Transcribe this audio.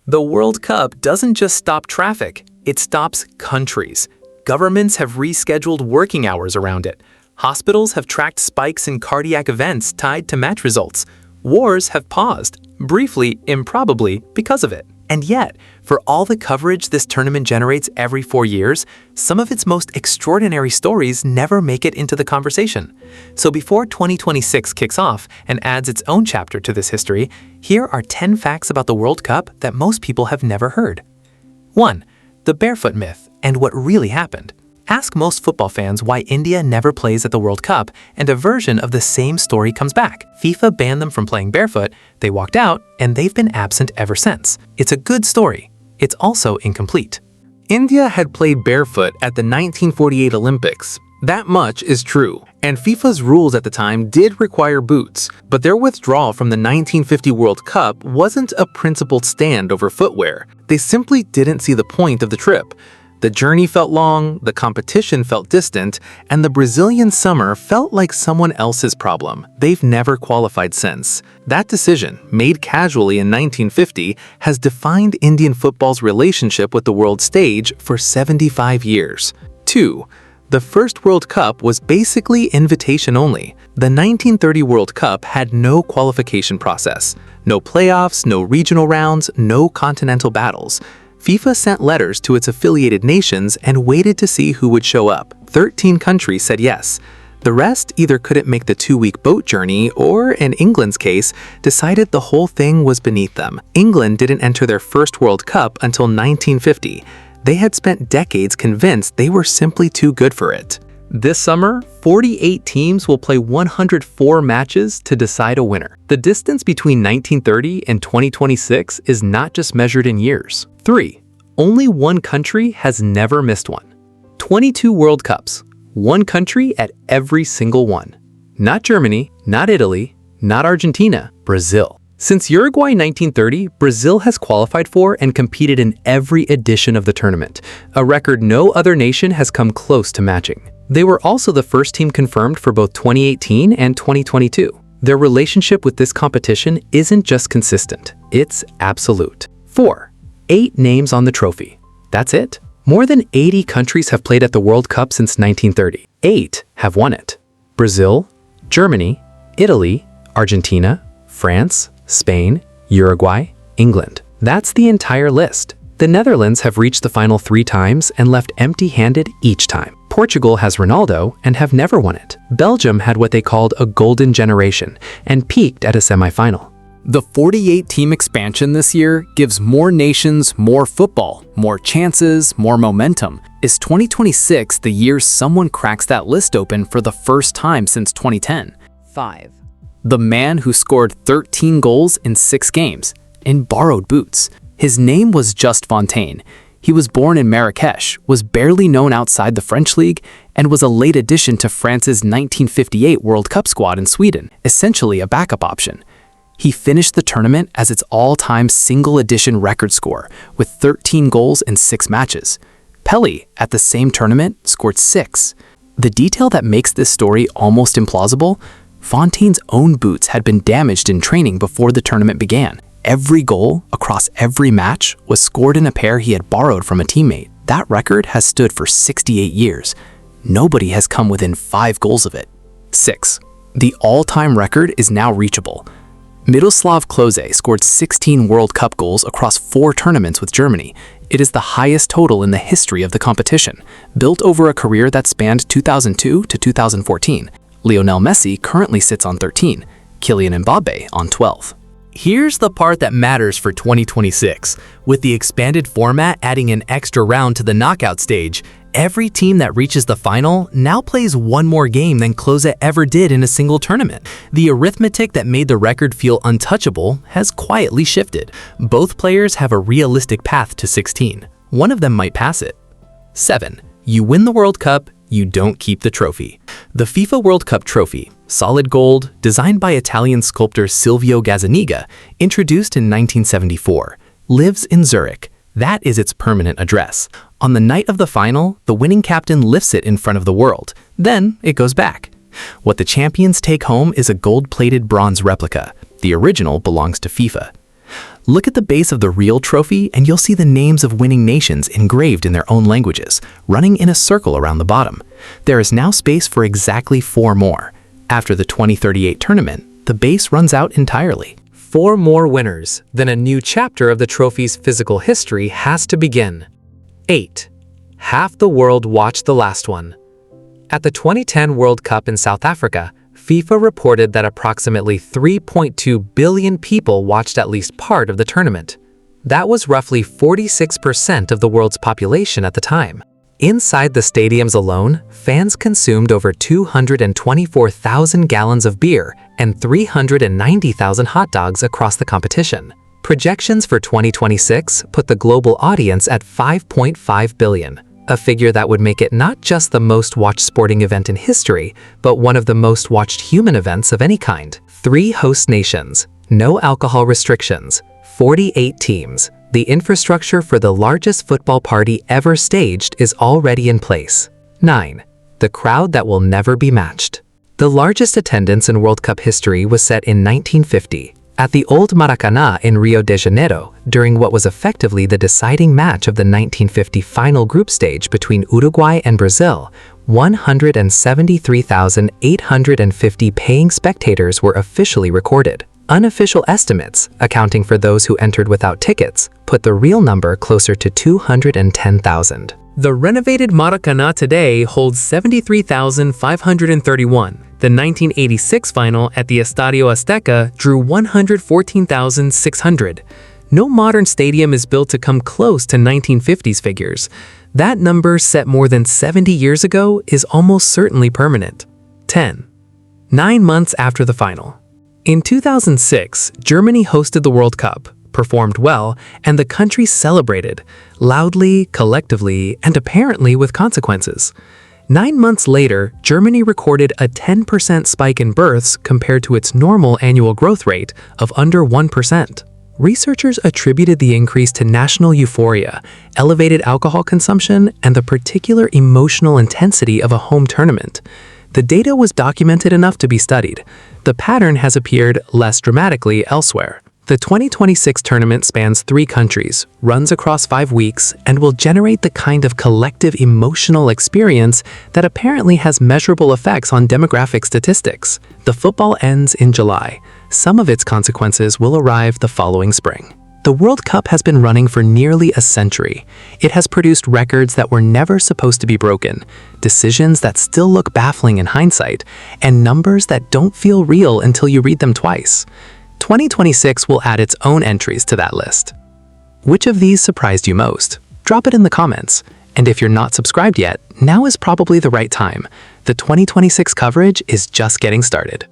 The World Cup doesn't just stop traffic, it stops countries. Governments have rescheduled working hours around it. Hospitals have tracked spikes in cardiac events tied to match results. Wars have paused, briefly, improbably, because of it. And yet, for all the coverage this tournament generates every 4 years, some of its most extraordinary stories never make it into the conversation. So before 2026 kicks off and adds its own chapter to this history, here are 10 facts about the World Cup that most people have never heard. 1. The barefoot myth and what really happened. Ask most football fans why India never plays at the World Cup, and a version of the same story comes back. FIFA banned them from playing barefoot, they walked out, and they've been absent ever since. It's a good story. It's also incomplete. India had played barefoot at the 1948 Olympics. That much is true, and FIFA's rules at the time did require boots, but their withdrawal from the 1950 World Cup wasn't a principled stand over footwear. They simply didn't see the point of the trip. The journey felt long, the competition felt distant, and the Brazilian summer felt like someone else's problem. They've never qualified since. That decision, made casually in 1950, has defined Indian football's relationship with the world stage for 75 years. 2. The first World Cup was basically invitation only. The 1930 World Cup had no qualification process. No playoffs, no regional rounds, no continental battles. FIFA sent letters to its affiliated nations and waited to see who would show up. 13 countries said yes. The rest either couldn't make the 2-week boat journey or, in England's case, decided the whole thing was beneath them. England didn't enter their first World Cup until 1950. They had spent decades convinced they were simply too good for it. This summer, 48 teams will play 104 matches to decide a winner. The distance between 1930 and 2026 is not just measured in years. 3. Only one country has never missed one. 22 World Cups, one country at every single one. Not Germany, not Italy, not Argentina, Brazil. Since Uruguay 1930, Brazil has qualified for and competed in every edition of the tournament, a record no other nation has come close to matching. They were also the first team confirmed for both 2018 and 2022. Their relationship with this competition isn't just consistent, it's absolute. 4. 8 names on the trophy. That's it. More than 80 countries have played at the World Cup since 1930. 8 have won it. Brazil, Germany, Italy, Argentina, France, Spain, Uruguay, England. That's the entire list. The Netherlands have reached the final 3 times and left empty-handed each time. Portugal has Ronaldo and have never won it. Belgium had what they called a golden generation and peaked at a semifinal. The 48-team expansion this year gives more nations more football, more chances, more momentum. Is 2026 the year someone cracks that list open for the first time since 2010? 5. The man who scored 13 goals in 6 games, in borrowed boots. His name was Just Fontaine. He was born in Marrakesh, was barely known outside the French league, and was a late addition to France's 1958 World Cup squad in Sweden, essentially a backup option. He finished the tournament as its all-time single-edition record score, with 13 goals in 6 matches. Pelé, at the same tournament, scored 6. The detail that makes this story almost implausible: Fontaine's own boots had been damaged in training before the tournament began. Every goal, across every match, was scored in a pair he had borrowed from a teammate. That record has stood for 68 years. Nobody has come within 5 goals of it. 6. The all-time record is now reachable. Miroslav Klose scored 16 World Cup goals across 4 tournaments with Germany. It is the highest total in the history of the competition, built over a career that spanned 2002 to 2014. Lionel Messi currently sits on 13, Kylian Mbappe on 12. Here's the part that matters for 2026. With the expanded format adding an extra round to the knockout stage, every team that reaches the final now plays one more game than Klose ever did in a single tournament. The arithmetic that made the record feel untouchable has quietly shifted. Both players have a realistic path to 16. One of them might pass it. 7. You win the World Cup, you don't keep the trophy. The FIFA World Cup trophy, solid gold, designed by Italian sculptor Silvio Gazzaniga, introduced in 1974, lives in Zurich. That is its permanent address. On the night of the final, the winning captain lifts it in front of the world. Then it goes back. What the champions take home is a gold-plated bronze replica. The original belongs to FIFA. Look at the base of the real trophy and you'll see the names of winning nations engraved in their own languages, running in a circle around the bottom. There is now space for exactly 4 more. After the 2038 tournament, the base runs out entirely. 4 more winners, then a new chapter of the trophy's physical history has to begin. 8. Half the world watched the last one. At the 2010 World Cup in South Africa, FIFA reported that approximately 3.2 billion people watched at least part of the tournament. That was roughly 46% of the world's population at the time. Inside the stadiums alone, fans consumed over 224,000 gallons of beer and 390,000 hot dogs across the competition. Projections for 2026 put the global audience at 5.5 billion, a figure that would make it not just the most watched sporting event in history, but one of the most watched human events of any kind. 3 host nations, no alcohol restrictions, 48 teams. The infrastructure for the largest football party ever staged is already in place. 9. The crowd that will never be matched. The largest attendance in World Cup history was set in 1950, at the old Maracanã in Rio de Janeiro, during what was effectively the deciding match of the 1950 final group stage between Uruguay and Brazil. 173,850 paying spectators were officially recorded. Unofficial estimates, accounting for those who entered without tickets, put the real number closer to 210,000. The renovated Maracanã today holds 73,531. The 1986 final at the Estadio Azteca drew 114,600. No modern stadium is built to come close to 1950s figures. That number, set more than 70 years ago, is almost certainly permanent. 10. 9 months after the final. In 2006, Germany hosted the World Cup, performed well, and the country celebrated, loudly, collectively, and apparently with consequences. 9 months later, Germany recorded a 10% spike in births compared to its normal annual growth rate of under 1%. Researchers attributed the increase to national euphoria, elevated alcohol consumption, and the particular emotional intensity of a home tournament. The data was documented enough to be studied. The pattern has appeared less dramatically elsewhere. The 2026 tournament spans 3 countries, runs across 5 weeks, and will generate the kind of collective emotional experience that apparently has measurable effects on demographic statistics. The football ends in July. Some of its consequences will arrive the following spring. The World Cup has been running for nearly a century. It has produced records that were never supposed to be broken, decisions that still look baffling in hindsight, and numbers that don't feel real until you read them twice. 2026 will add its own entries to that list. Which of these surprised you most? Drop it in the comments. And if you're not subscribed yet, now is probably the right time. The 2026 coverage is just getting started.